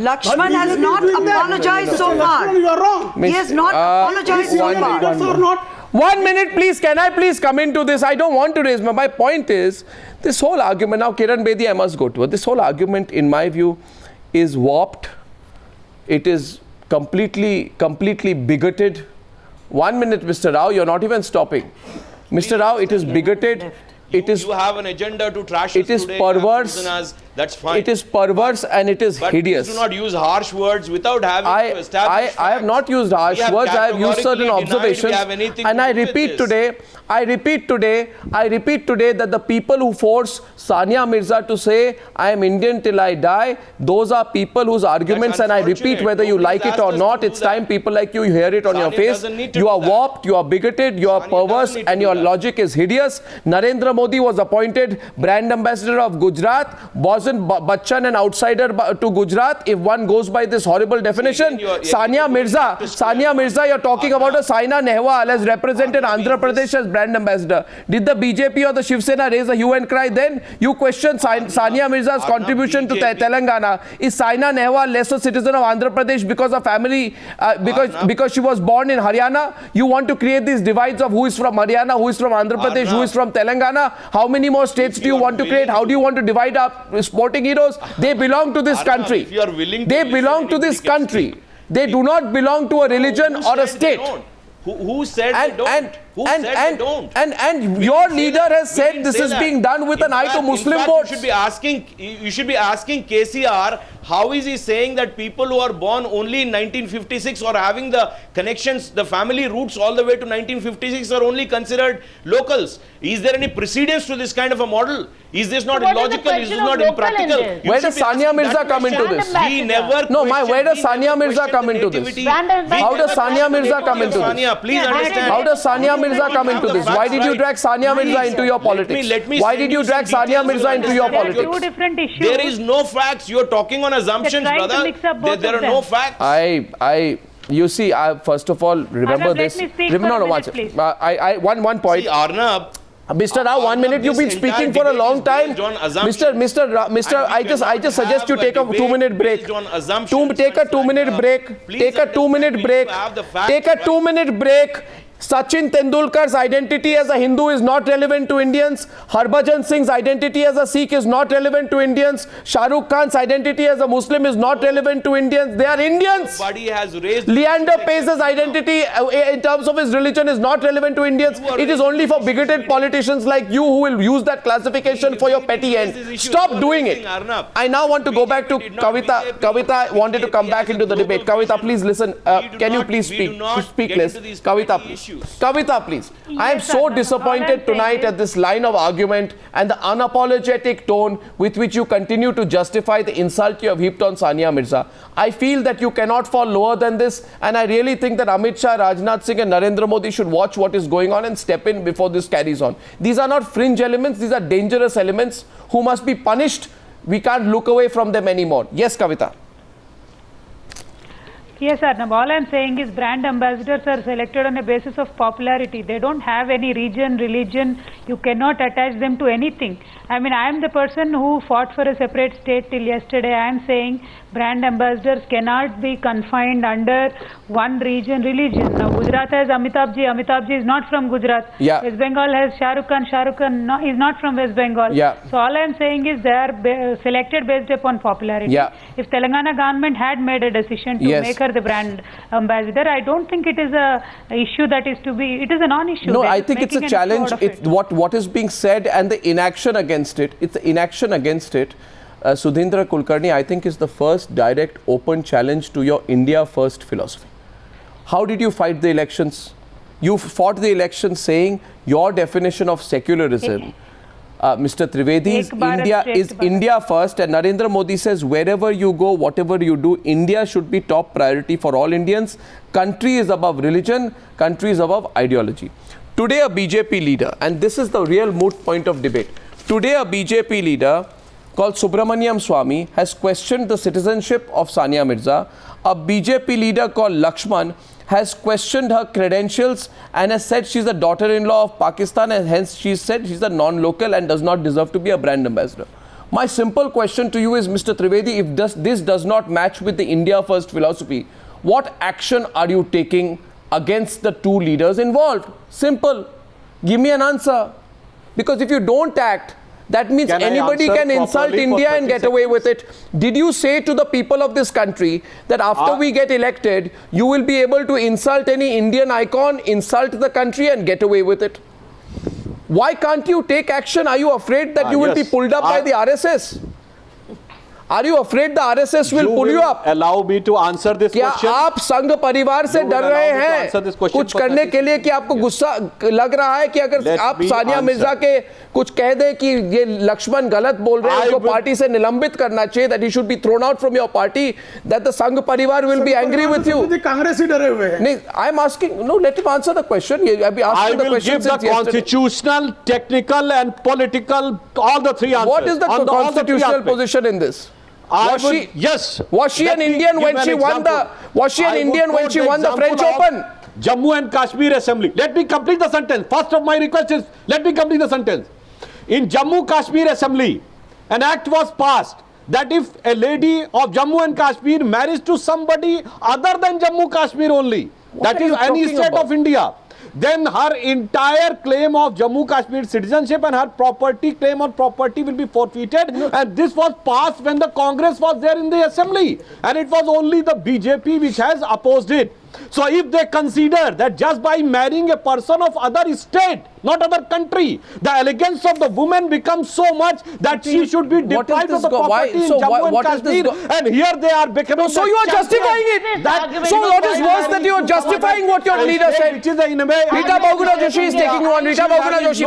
Laxman has not apologized so far. Laxman, you are wrong. He has not apologized so far. 1 minute, please. Can I please come into this? I don't want to raise my point is, this whole argument, now Kiran Bedi, I must go to her. This whole argument, in my view, is warped. It is completely bigoted. 1 minute, Mr. Rao, you're not even stopping. Mr. Rao, it is bigoted. You have an agenda to trash us. It is today, perverse. That's fine. It is perverse and it is hideous. Please do not use harsh words without having to establish I have not used harsh words. I have used certain observations. And I repeat today that the people who force Sania Mirza to say, I am Indian till I die, those are people whose arguments, and I repeat, whether you like it or not, it's time people like you hear it on your face. You are warped, you are bigoted, you are perverse, and your logic is hideous. Narendra Modi was appointed brand ambassador of Gujarat. Wasn't Bachchan an outsider to Gujarat? If one goes by this horrible definition, Sania Mirza, you're talking about a Saina Nehwal has represented Andhra Pradesh as brand ambassador. Did the BJP or the Shiv Sena raise a hue and cry then? You question Sania Mirza's contribution to Telangana. Is Saina Nehwal less a citizen of Andhra Pradesh because of family, because she was born in Haryana? You want to create these divides of who is from Haryana, who is from Andhra Pradesh, who is from Telangana? How many more states do you want to create? How do you want to divide up sporting heroes? They belong to this country. They belong to this country. They do not belong to a religion or a state. Who said they don't? And your leader has said this is being done with an eye to Muslim votes. You should be asking KCR, how is he saying that people who are born only in 1956 or having the connections, the family roots all the way to 1956 are only considered locals? Is there any precedence to this kind of a model? Is this not illogical? Is this not impractical? Where does Sania Mirza come into this? Where does Sania Mirza come into this? How does Sania Mirza come into this? Please understand. How does Sania Mirza come into this? Why did you drag Sania Mirza into your politics? Why did you drag Sania Mirza into your politics? Two different issues. There is no facts. You are talking on assumptions, brother. There are no facts. You see, first of all, remember Arnab, this. let me speak for a minute, please. One point. See, Arnab, Mr. Rao, 1 minute. You've been speaking for a long time. Mr. I just suggest you take a 2-minute break. Take a 2-minute break. Take a 2-minute break. Take a 2-minute break. Sachin Tendulkar's identity as a Hindu is not relevant to Indians. Harbhajan Singh's identity as a Sikh is not relevant to Indians. Shah Rukh Khan's identity as a Muslim is not relevant to Indians. They are Indians. Leander Pace's identity in terms of his religion is not relevant to Indians. It is only for bigoted politicians like you who will use that classification for your petty end. Stop doing it. I now want to go back to Kavita. Kavita wanted to come back into the debate. Kavita, please listen. Can you please speak less? Kavita, please. Kavita, please. I am so disappointed tonight at this line of argument and the unapologetic tone with which you continue to justify the insult you have heaped on Sania Mirza. I feel that you cannot fall lower than this, and I really think that Amit Shah, Rajnath Singh and Narendra Modi should watch what is going on and step in before this carries on. These are not fringe elements, these are dangerous elements who must be punished. We can't look away from them anymore. Yes, Kavita. Yes, Arnab. All I'm saying is brand ambassadors are selected on a basis of popularity. They don't have any region, religion. You cannot attach them to anything. I mean, I am the person who fought for a separate state till yesterday. I am saying brand ambassadors cannot be confined under one region, religion. Now, Gujarat has Amitabh Ji. Amitabh Ji is not from Gujarat. Yeah. West Bengal has Shah Rukh Khan. Shah Rukh Khan is not from West Bengal. Yeah. So all I am saying is they are selected based upon popularity. Yeah. If Telangana government had made a decision to make her the brand ambassador, I don't think it is a issue that is to be, it is a non-issue. No, I think it's a challenge. What is being said and the inaction against it, it's the inaction against it. Sudhindra Kulkarni, I think, is the first direct open challenge to your India first philosophy. How did you fight the elections? You fought the elections saying your definition of secularism, Mr. Trivedi's India is India first, and Narendra Modi says wherever you go, whatever you do, India should be top priority for all Indians. Country is above religion, country is above ideology. Today a BJP leader, and this is the real moot point of debate, today a BJP leader called Subramaniam Swamy has questioned the citizenship of Sania Mirza. A BJP leader called Laxman has questioned her credentials and has said she's a daughter-in-law of Pakistan, and hence she said she's a non-local and does not deserve to be a brand ambassador. My simple question to you is, Mr. Trivedi, if this does not match with the India First philosophy, what action are you taking against the two leaders involved? Simple. Give me an answer. Because if you don't act, that means anybody can insult India and get away with it. Did you say to the people of this country that after we get elected, you will be able to insult any Indian icon, insult the country and get away with it? Why can't you take action? Are you afraid that you will be pulled up by the RSS? Are you afraid the RSS will pull you up? Allow me to answer this क्या question. आप संघ परिवार से डर रहे हैं कुछ करने के लिए कि आपको गुस्सा लग रहा है कि अगर आप सानिया मिर्जा के कुछ कह दें कि ये लक्ष्मण गलत बोल रहे हैं उसको पार्टी से निलंबित करना चाहिए, that he should be thrown out from your party, that the संघ परिवार will be angry with you? Congress ही डरे हुए हैं. नहीं, I am asking, no, let him answer the question. I will give the constitutional, technical and political, all the three answers. What is the constitutional position in this? Was she an Indian when she won the French Open? Jammu and Kashmir Assembly. Let me complete the sentence. First of my request is, let me complete the sentence. In Jammu Kashmir Assembly, an act was passed that if a lady of Jammu and Kashmir marries to somebody other than Jammu Kashmir only, that is any state of India, then her entire claim of Jammu Kashmir citizenship and her property claim on property will be forfeited. And this was passed when the Congress was there in the assembly, and it was only the BJP which has opposed it. So if they consider that just by marrying a person of other state, not other country, the elegance of the woman becomes so much that she should be deprived of the property in Jammu and Kashmir, and here they are becoming. So you are justifying it. So what is worse that you are justifying what your leader said? Rita Bahuguna Joshi is taking you on. Rita Bahuguna Joshi.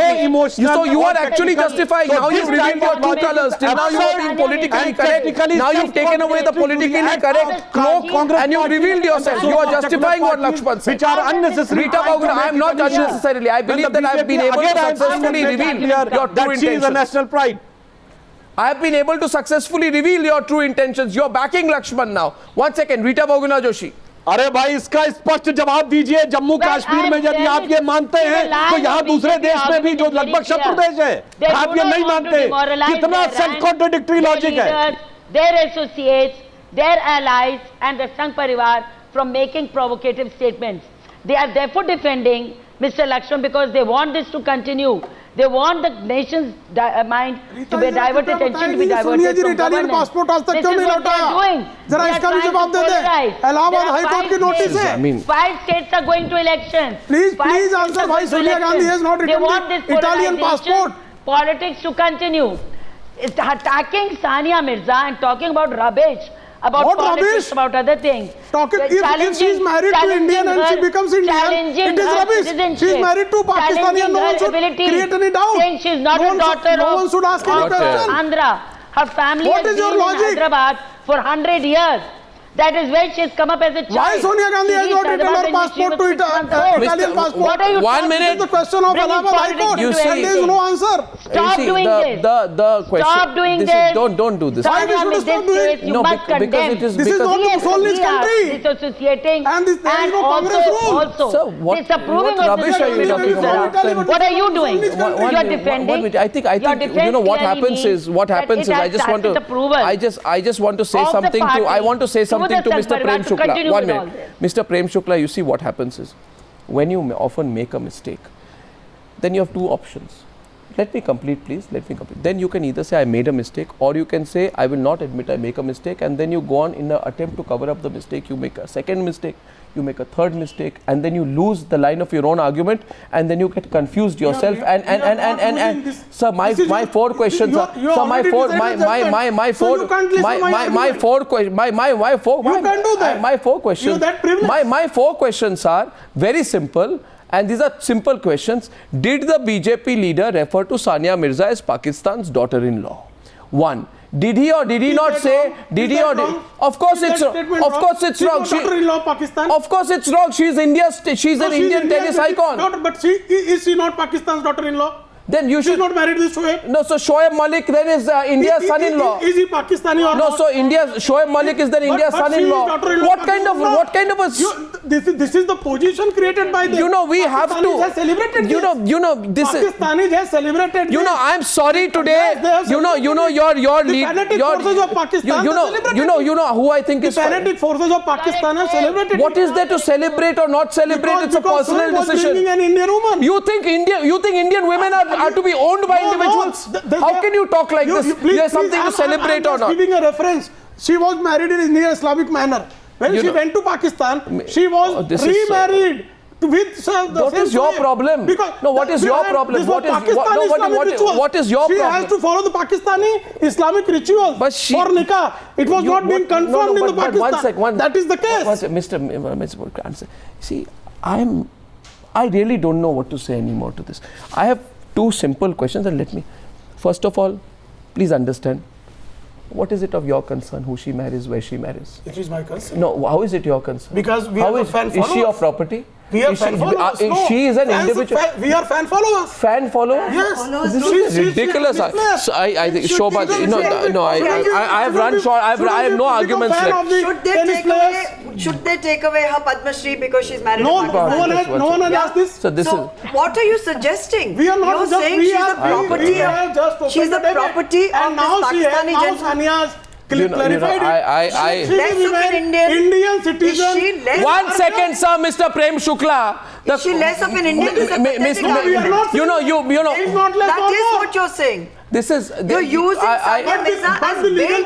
So you are actually justifying. Now you've revealed your true colors. Till now you are being politically correct. Now you've taken away the politically correct cloak and you've revealed yourself. You are justifying what Laxman said. Which are unnecessary. Rita Bahuguna, I am not unnecessarily. I believe that I have been able to successfully reveal your true intentions. She is a national pride. I have been able to successfully reveal your true intentions. You are backing Laxman now. 1 second, Rita Bahuguna Joshi. अरे भाई इसका स्पष्ट जवाब दीजिए. जम्मू कश्मीर में यदि आप ये मानते हैं तो यहाँ दूसरे देश में भी जो लगभग शत्रु देश है आप ये नहीं मानते. कितना सेल्फ कॉन्ट्राडिक्टरी लॉजिक है. Their associates, their allies and the Sangh Parivar from making provocative statements. They are therefore defending Mr. Laxman because they want this to continue. They want the nation's mind to be diverted, attention to be diverted from governance. This is what they are doing. They are trying to polarize. There are 5 states are going to elections. Please answer why Sonia Gandhi has not They returned want this the Italian passport. Politics to continue. It's attacking Sania Mirza and talking about rubbish. About what politics, rubbish? About other things. If she is married to Indian and she becomes Indian, it is rubbish. She is married to Pakistani and no one should create any doubt. Saying she is not a daughter no one should ask any question. Andhra. Her family What has is your been logic? in Hyderabad for 100 years. That is where she has come up as a child. Why Sonia Gandhi has not returned her passport to Italian passport? What are you 1 minute. This is the question of Allahabad High Court. You see, there is no answer. Stop doing this. The question. Stop doing this. this. Don't do this. Why we should stop doing it? You must condemn. Because This is not the Muslim country. Disassociating And there is no Congress rule. also what disapproving of rubbish are you talking about? What are you doing? You are defending. I think you know what happens is I just want to say something to Mr. Prem Shukla. 1 minute. Mr. Prem Shukla, you see what happens is when you often make a mistake, then you have 2 options. Let me complete, please. Let me complete. Then you can either say I made a mistake, or you can say I will not admit I make a mistake, and then you go on in an attempt to cover up the mistake. You make a second mistake, you make a third mistake, and then you lose the line of your own argument, and then you get confused yourself. Sir, my 4 questions are. Sir, my 4 questions are very simple. And these are simple questions. Did the BJP leader refer to Sania Mirza as Pakistan's daughter-in-law? 1. Did he or did he not say? Did he or did? Of course it's wrong. Of course it's wrong. Of course it's wrong. She's India's. She's an Indian tennis icon. But is she not Pakistan's daughter-in-law? Then you should. She's not married with Shoaib. No, so Shoaib Malik then is India's son-in-law. Is he Pakistani or no? not? So Shoaib Malik is then India's son-in-law. What kind of a? this is the position created by the we have to. Pakistanis have celebrated this. This Pakistanis have celebrated this. I'm sorry today. Yes, they have Your the fanatic forces of Pakistan have celebrated who I think the is fanatic forces of Pakistan have celebrated What is there to celebrate or not celebrate? It's a personal Shoaib was decision. bringing an Indian woman. You think Indian women are to be owned by individuals? How can you talk like this? There's something to celebrate or not? I'm giving a reference. She was married in Indian Islamic manner. When she went to Pakistan, she was remarried. What is your problem? What is your problem? What is your problem? She has to follow the Pakistani Islamic rituals for nikah. It was not being confirmed in the Pakistan. That is the case. Mr. See, I really don't know what to say anymore to this. I have two simple questions, and let me, first of all, please understand, what is it of your concern who she marries, where she marries? It is my concern. No, how is it your concern? Because we are fan followers. Is she your property? We are fan followers. No. She is an individual. We are fan followers. Fan followers? Yes. This is ridiculous. So I think Shoaib, I have run short. I have no arguments left. Should they take away her Padma Shri because she's married? No one has asked this. So what are you suggesting? We are not You're just, saying we she's are, the property of, she's the property of this Pakistani gentleman. Sania's clarified less of an Indian citizen. One second, sir, Mr. Prem Shukla. Is she less of an Indian? That is what you're saying. This is you're using Sania Mirza as bait.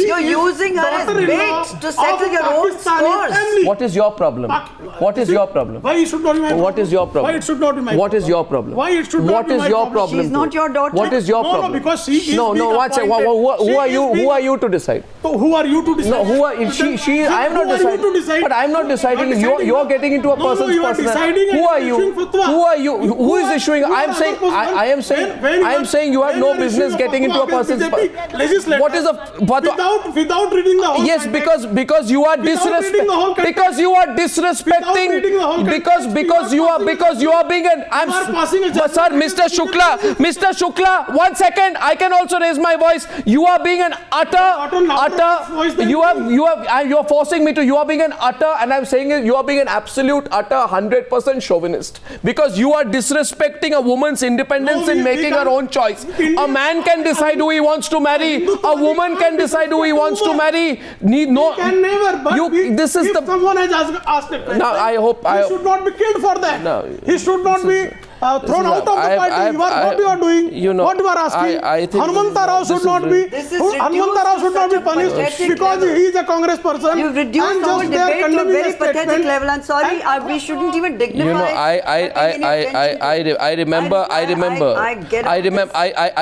You're using her as bait to settle your own scores. What is your problem? What is your problem? Why it should not be my problem? What is your problem? Why it should not be my problem? What is your problem? Why it should not be my problem? She's not your daughter. What is your problem? No, because she is who are you to decide? So who are you to decide? No, who are she? I am not deciding. But I am not deciding. You are getting into a person's personality. Who are you? Who are you? Who is issuing? I am saying you have no business getting into a person's legislature. What is the without reading the whole yes, because you are disrespecting because you are being an sir, Mr. Shukla, 1 second, I can also raise my voice. You are being an you are forcing me to, you are being an utter, and I'm saying it, you are being an absolute utter 100% chauvinist, because you are disrespecting a woman's independence in making her own choice. A man can decide who he wants to marry. A woman can decide who he wants to marry. This is if someone has asked a question, he should not be killed for that. No, he should not be thrown out of the party. What you are doing, what you are asking, Hanumanta Rao should not be punished because he is a Congress person. You've reduced the whole debate to a very pathetic level. I'm sorry, we shouldn't even dignify.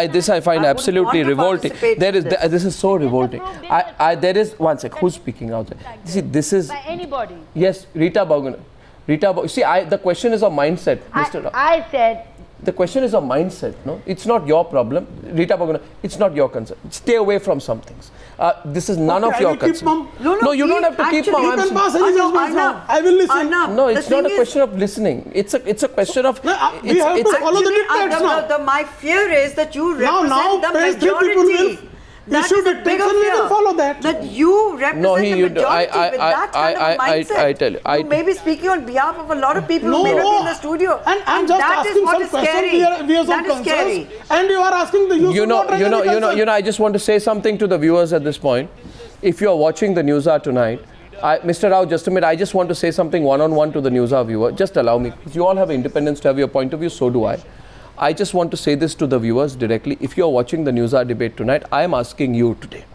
This I find absolutely revolting. This is so revolting. There is, one sec, who's speaking out there? See, this is by anybody. Yes, Rita Boguna. See, the question is a mindset, Mr. Rao. I said the question is a mindset, no? It's not your problem. Rita Boguna, it's not your concern. Stay away from some things. This is none of your concern. No, you don't have to keep mum. I will listen. No, it's not a question of listening. It's a question of... We have to follow the dictates now. My fear is that you represent the majority. That is a bigger fear. Follow that. That you represent the majority with that kind of mindset. I tell you. You may be speaking on behalf of a lot of people who may not be in the studio. And I'm just asking some questions. We are some concerns. And you are asking the I just want to say something to the viewers at this point. If you are watching the Newshour tonight, Mr. Rao, just a minute, I just want to say something one-on-one to the Newshour viewer. Just allow me. You all have independence to have your point of view, so do I. I just want to say this to the viewers directly. If you are watching the Newshour debate tonight, I am asking you today.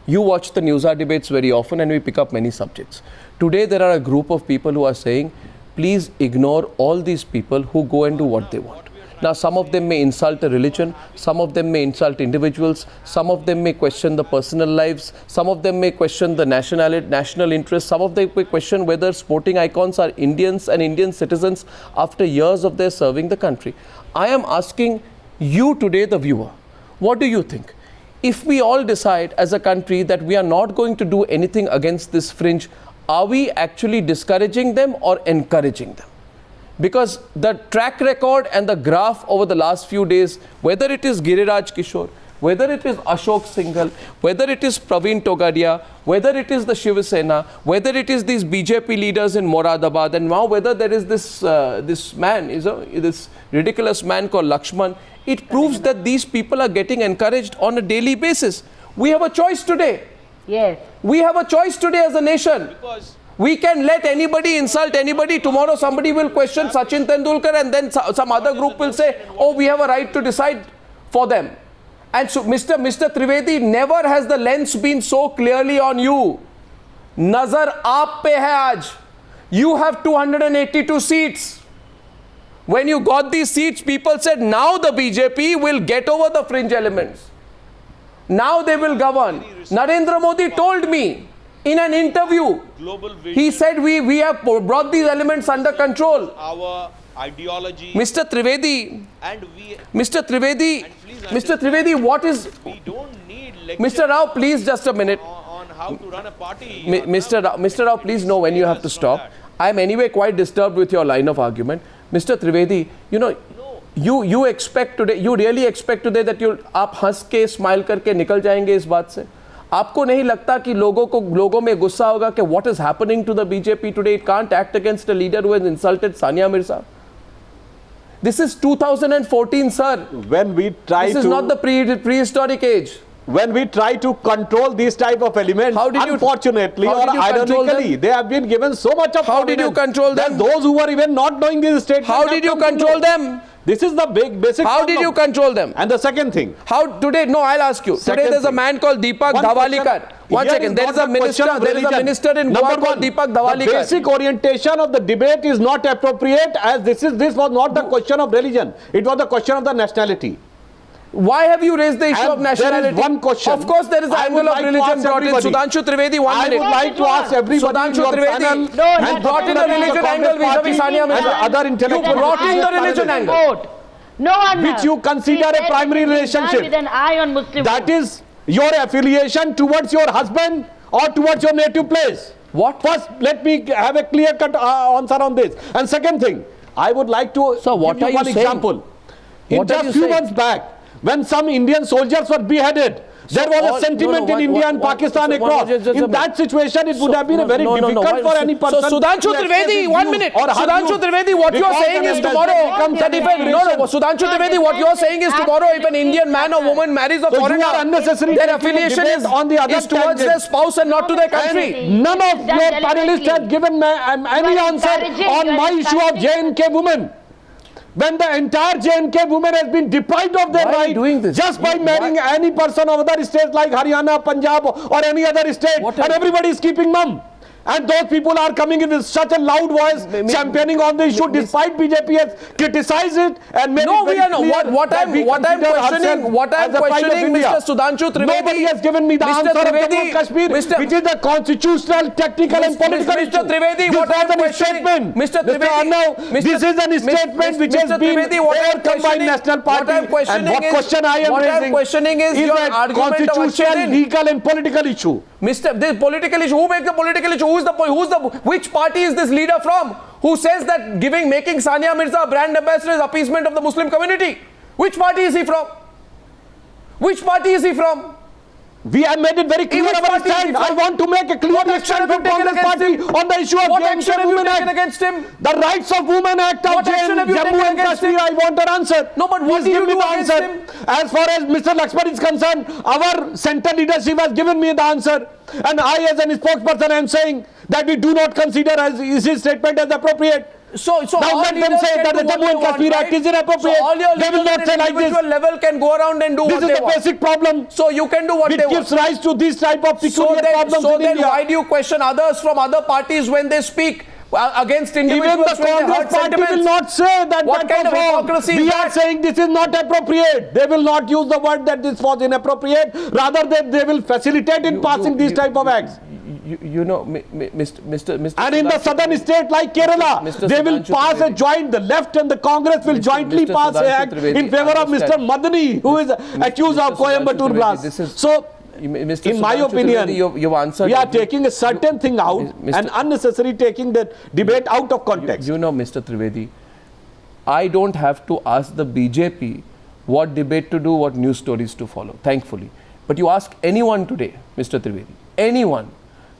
You watch the Newshour debates very often and we pick up many subjects. Today there are a group of people who are saying, please ignore all these people who go and do what they want. Now, some of them may insult a religion, some of them may insult individuals, some of them may question the personal lives, some of them may question the national interest, some of them may question whether sporting icons are Indians and Indian citizens after years of their serving the country. I am asking you today, the viewer, what do you think? If we all decide as a country that we are not going to do anything against this fringe, are we actually discouraging them or encouraging them? Because the track record and the graph over the last few days, whether it is Giriraj Kishore, whether it is Ashok Singhal, whether it is Praveen Togadia, whether it is the Shiv Sena, whether it is these BJP leaders in Moradabad, and now whether there is this this ridiculous man called Laxman, it proves that these people are getting encouraged on a daily basis. We have a choice today. Yes. We have a choice today as a nation. Because we can let anybody insult anybody. Tomorrow somebody will question Sachin Tendulkar, and then some other group will say, oh, we have a right to decide for them. And so Mr. Trivedi, never has the lens been so clearly on you. Nazar aap pe hai aaj. You have 282 seats. When you got these seats, people said, now the BJP will get over the fringe elements. Now they will govern. Narendra Modi told me in an interview, he said we have brought these elements under control. Our ideology, Mr. Trivedi, and we, Mr. Trivedi, what is, we don't need Mr. Rao, please just a minute. on how to run a party. Mr. Rao, please know when you have to stop. I am anyway quite disturbed with your line of argument. Mr. Trivedi, you know, you expect today, you really expect today that आप हंस के smile करके निकल जाएंगे इस बात से? आपको नहीं लगता कि लोगों में गुस्सा होगा कि what is happening to the BJP today? It can't act against a leader who has insulted Sania Mirza. This is 2014, sir. When we try this is not the prehistoric age. When we try to control these type of elements, unfortunately or ironically, they have been given so much of How did you control them? Those who were even not knowing these statements. How did you control them? This is the basic How problem. did you control them? And the second thing. How today? No, I'll ask you. Today there's a man called Deepak Dhavalikar. One second. There is a minister in Goa called Deepak Dhavalikar. The basic orientation of the debate is not appropriate, as this was not the question of religion. It was the question of the nationality. Why have you raised the issue of nationality? There is one question. Of course, there is an angle of religion brought in. Sudhanshu Trivedi, 1 minute. I would like to ask everybody. Sudhanshu Trivedi, and brought in a religion angle vis-a-vis Sania Mirza. Other intellectuals. You brought in the religion angle. No one. Which you consider a primary relationship. With an eye on Muslim. That is your affiliation towards your husband or towards your native place. What? First, let me have a clear-cut answer on this. And second thing, I would like to give you one example. In just a few months back, when some Indian soldiers were beheaded, there was a sentiment in India and Pakistan across. In that situation, it would have been very difficult for any person. So Sudhanshu Trivedi, 1 minute. Sudhanshu Trivedi, what you are saying is tomorrow. Sudhanshu Trivedi, what you are saying is tomorrow, if an Indian man or woman marries a foreigner, their affiliation is towards their spouse and not to their country. None of your panelists have given any answer on my issue of J&K women. When the entire J&K women has been deprived of their right just by marrying any person of other states like Haryana, Punjab or any other state, and everybody is keeping mum. And those people are coming in with such a loud voice, championing on the issue, despite BJP has criticized it and made it very clear. What I'm questioning, Mr. Sudhanshu Trivedi. Nobody has given me the answer of Jammu and Kashmir, which is the constitutional, technical and political issue. Mr. Trivedi, what I'm questioning, Mr. Trivedi, this is a statement which has been overcome by National Party. And what question I am raising is a constitutional, legal and political issue. This political issue. Who makes the political issue? Which party is this leader from? Who says that making Sania Mirza a brand ambassador is appeasement of the Muslim community? Which party is he from? Which party is he from? We have made it very clear our stand. I want to make a clear stand from Congress Party on the issue of what action have you taken against him? The Rights of Women Act of Jammu and Kashmir. I want an answer. No, but what did you do against him? As far as Mr. Laxman is concerned, our central leadership has given me the answer. And I, as a spokesperson, am saying that we do not consider his statement as appropriate. So now let them say that the Jammu and Kashmir Act is inappropriate. So all your they will not say like this. Level can go around and do what they want. This is the basic problem. So you can do what they want. It gives rise to this type of peculiar problems in India. So then why do you question others from other parties when they speak against individuals? Even the Congress Party will not say that. What kind of hypocrisy is that? We are saying this is not appropriate. They will not use the word that this was inappropriate. Rather, they will facilitate in passing these type of acts. You know, Mr. And in the southern state like Kerala, they will pass a joint, the left and the Congress will jointly pass an act in favor of Mr. Madani, who is accused of Coimbatore blast. So, in my opinion, we are taking a certain thing out and unnecessary taking the debate out of context. You know, Mr. Trivedi, I don't have to ask the BJP what debate to do, what news stories to follow, thankfully. But you ask anyone today, Mr. Trivedi, anyone,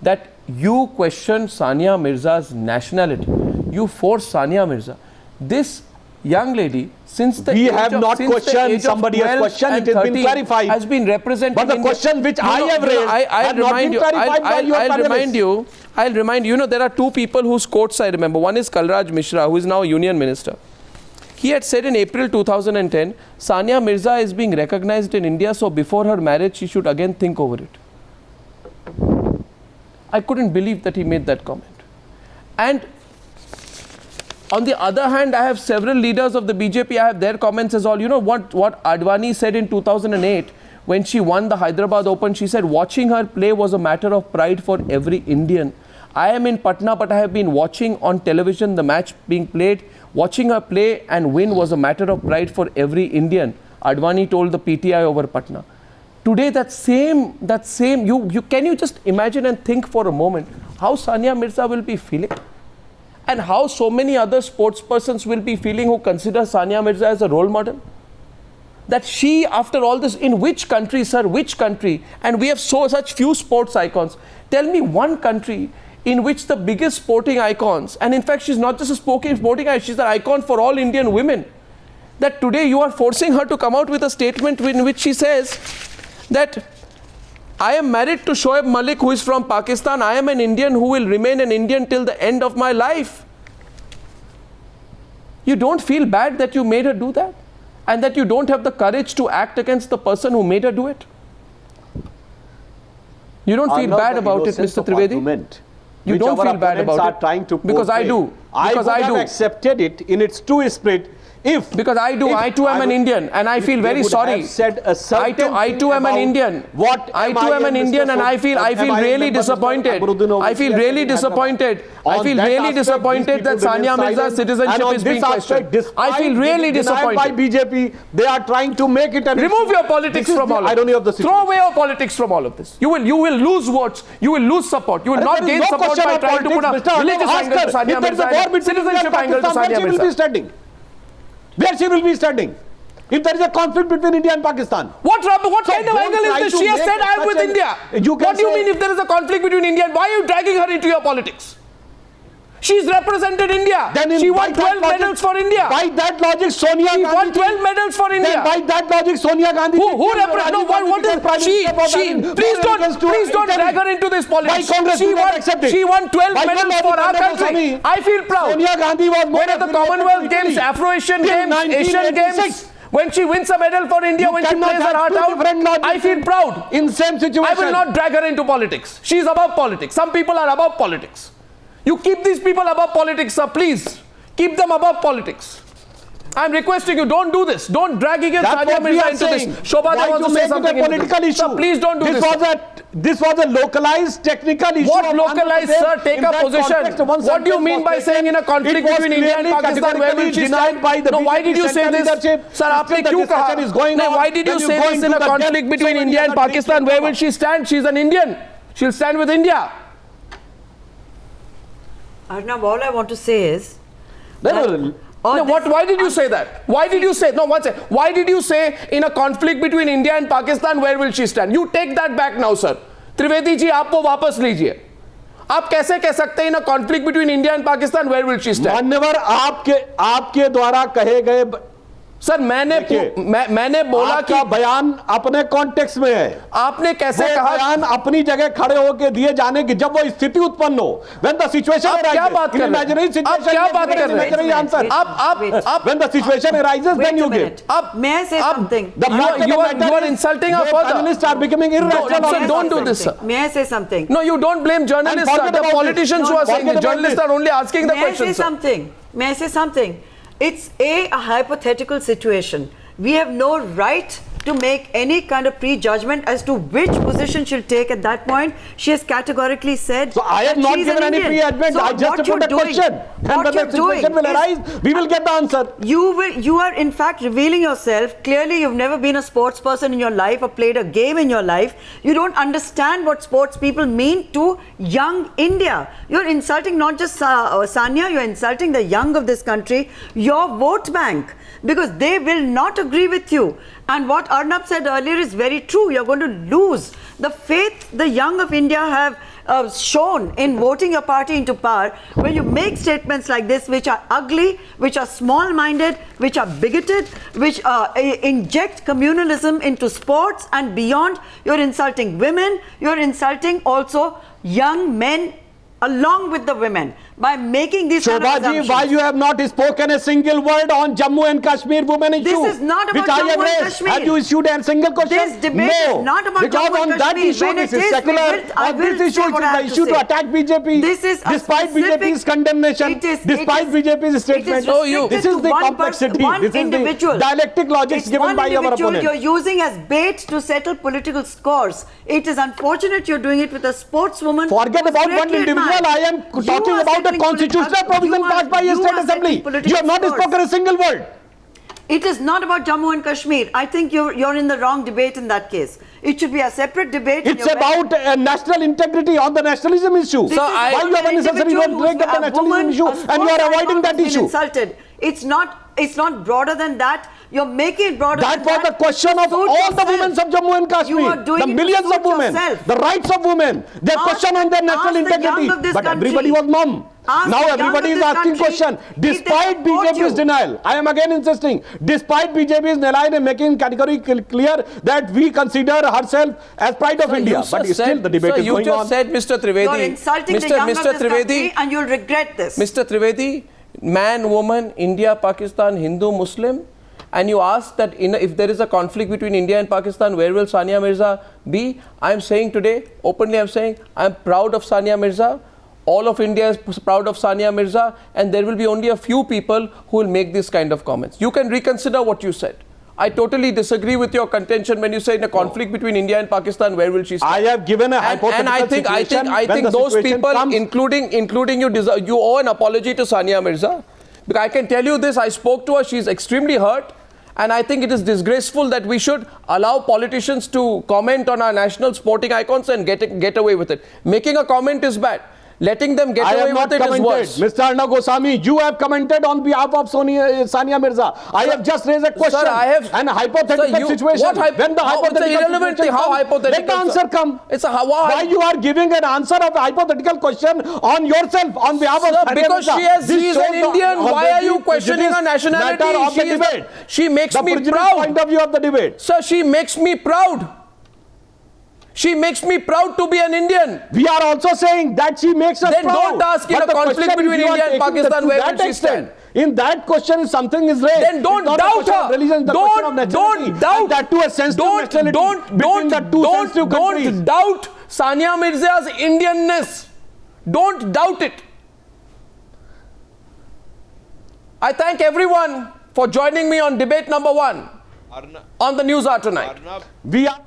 that you question Sania Mirza's nationality, you force Sania Mirza. This young lady, since the we age have of, not since questioned, somebody has questioned, it has been clarified. Has been represented. But the question which I have raised has not been clarified by your panelists. I'll remind you, there are two people whose quotes I remember. One is Kalraj Mishra, who is now a union minister. He had said in April 2010, Sania Mirza is being recognized in India, so before her marriage, she should again think over it. I couldn't believe that he made that comment. And on the other hand, I have several leaders of the BJP, I have their comments as all. You know what Advani said in 2008 when she won the Hyderabad Open? She said, watching her play was a matter of pride for every Indian. I am in Patna, but I have been watching on television the match being played. Watching her play and win was a matter of pride for every Indian. Advani told the PTI over Patna. Today, can you just imagine and think for a moment how Sania Mirza will be feeling? And how so many other sports persons will be feeling who consider Sania Mirza as a role model? That she, after all this, in which country, sir, which country? And we have such few sports icons. Tell me one country in which the biggest sporting icons, and in fact she's not just a sporting icon, she's an icon for all Indian women, that today you are forcing her to come out with a statement in which she says that I am married to Shoaib Malik, who is from Pakistan. I am an Indian who will remain an Indian till the end of my life. You don't feel bad that you made her do that? And that you don't have the courage to act against the person who made her do it? You don't feel bad about it, Mr. Trivedi? You don't feel bad about it? Because I do. Because I do. Accepted it in its true spirit. Because I too am an Indian, and I feel very sorry. I too am an Indian. I too am an Indian, and I feel really disappointed. I feel really disappointed. I feel really disappointed that Sania Mirza's citizenship is being questioned. I feel really disappointed. By BJP, they are trying to make it. Remove your politics from all of this. Throw away your politics from all of this. You will lose votes. You will lose support. You will not gain support by trying to put a religious angle to Sania Mirza and citizenship angle to Sania Mirza. Where she will be standing if there is a conflict between India and Pakistan. What kind of angle is this? She has said I am with India. What do you mean if there is a conflict between India and why are you dragging her into your politics? She's represented India. She won 12 medals for India. By that logic, Sonia Gandhi. She won 12 medals for India. Then by that logic, Sonia Gandhi. Please don't drag her into this politics. She won 12 medals for our country. I feel proud. Sonia Gandhi was when at the Commonwealth Games, Afro-Asian Games, Asian Games, when she wins a medal for India, when she plays her heart out, I feel proud. In same situation. I will not drag her into politics. She is above politics. Some people are above politics. You keep these people above politics, sir, please. Keep them above politics. I'm requesting you, don't do this. Don't drag against Sania Mirza into this. Shobha wants to say something. Political issue. Sir, please don't do this. This was a localized technical issue. What localized, sir? Take a position. What do you mean by saying in a conflict between India and Pakistan, where will she stand? No, why did you say this? Sir, aapne kyun kaha? No, why did you say this in a conflict between India and Pakistan? Where will she stand? She's an Indian. She'll stand with India. Arnab, all I want to say is why did you say that? Why did you say? No, one second. Why did you say in a conflict between India and Pakistan, where will she stand? You take that back now, sir. Trivedi ji, आप वो वापस लीजिए. आप कैसे कह सकते हैं in a conflict between India and Pakistan, where will she stand? मान्यवर आपके द्वारा कहे गए सर मैंने बोला कि बयान अपने कॉन्टेक्स्ट में है. आपने कैसे कहा? बयान अपनी जगह खड़े होकर दिए जाने की जब वो स्थिति उत्पन्न हो. When the situation arises. क्या बात कर रहे हैं? आप क्या बात कर रहे हैं? आप when the situation arises, then you give. May I say something? You are insulting our further. Journalists are becoming irrational. Don't do this, sir. May I say something? No, you don't blame journalists. The politicians who are saying it. Journalists are only asking the questions. May I say something? It's a hypothetical situation. We have no right to make any kind of prejudgment as to which position she'll take at that point. She has categorically said. So I have not given any prejudgment. I just put a question. And when the situation will arise, we will get the answer. You are in fact revealing yourself. Clearly, you've never been a sports person in your life or played a game in your life. You don't understand what sports people mean to young India. You're insulting not just Sania, you're insulting the young of this country, your vote bank, because they will not agree with you. And what Arnab said earlier is very true. You're going to lose the faith the young of India have shown in voting your party into power when you make statements like this, which are ugly, which are small-minded, which are bigoted, which inject communalism into sports and beyond. You're insulting women. You're insulting also young men along with the women by making these kind of assumptions. Why you have not spoken a single word on Jammu and Kashmir women issue? This is not about Jammu and Kashmir. Have you issued a single question? This debate is not about Jammu and Kashmir. Because on that issue, this is secular. On this issue, it is the issue to attack BJP. This is despite BJP's condemnation, despite BJP's statement. This is the complexity. This is the dialectic logic given by our opponent. You're using as bait to settle political scores. It is unfortunate you're doing it with a sportswoman. Forget about one individual. I am talking about the constitutional provision passed by a state assembly. You have not spoken a single word. It is not about Jammu and Kashmir. I think you're in the wrong debate in that case. It should be a separate debate. It's about national integrity on the nationalism issue. So why you have unnecessarily don't break up the nationalism issue and you are avoiding that issue? Insulted. It's not broader than that. You're making it broader than that. That was the question of all the women of Jammu and Kashmir. The millions of women, the rights of women, their question on their national integrity. But everybody was mum. Now everybody is asking question. Despite BJP's denial, I am again insisting, despite BJP's denial and making categorically clear that we consider ourselves as pride of India. But still the debate is going on. You just said, Mr. Trivedi. You're insulting the young of this country and you'll regret this. Mr. Trivedi, man, woman, India, Pakistan, Hindu, Muslim. And you ask that if there is a conflict between India and Pakistan, where will Sania Mirza be? I am saying today, openly I am saying, I am proud of Sania Mirza. All of India is proud of Sania Mirza. And there will be only a few people who will make this kind of comments. You can reconsider what you said. I totally disagree with your contention when you say in a conflict between India and Pakistan, where will she stand? I have given a hypothetical situation. I think those people, including you, you owe an apology to Sania Mirza. Because I can tell you this, I spoke to her, she is extremely hurt. And I think it is disgraceful that we should allow politicians to comment on our national sporting icons and get away with it. Making a comment is bad. Letting them get away with it is worse. Mr. Arnab Goswami, you have commented on behalf of Sania Mirza. I have just raised a question. Sir, I have and a hypothetical situation. When the hypothetical situation how hypothetical? Let the answer come. Why you are giving an answer of a hypothetical question on yourself on behalf of Sania because Mirza? She is an Indian. Why are you questioning her nationality? She makes me proud. Point of view of the debate. Sir, she makes me proud. She makes me proud to be an Indian. We are also saying that she makes us proud. Then don't ask in a conflict between India and Pakistan where will she stand. In that question, something is raised. Then don't doubt her. Religion, Don't doubt. That to a sensitive nationality between the two sensitive countries. Don't doubt Sania Mirza's Indianness. Don't doubt it. I thank everyone for joining me on debate number 1 on the Newshour tonight. We are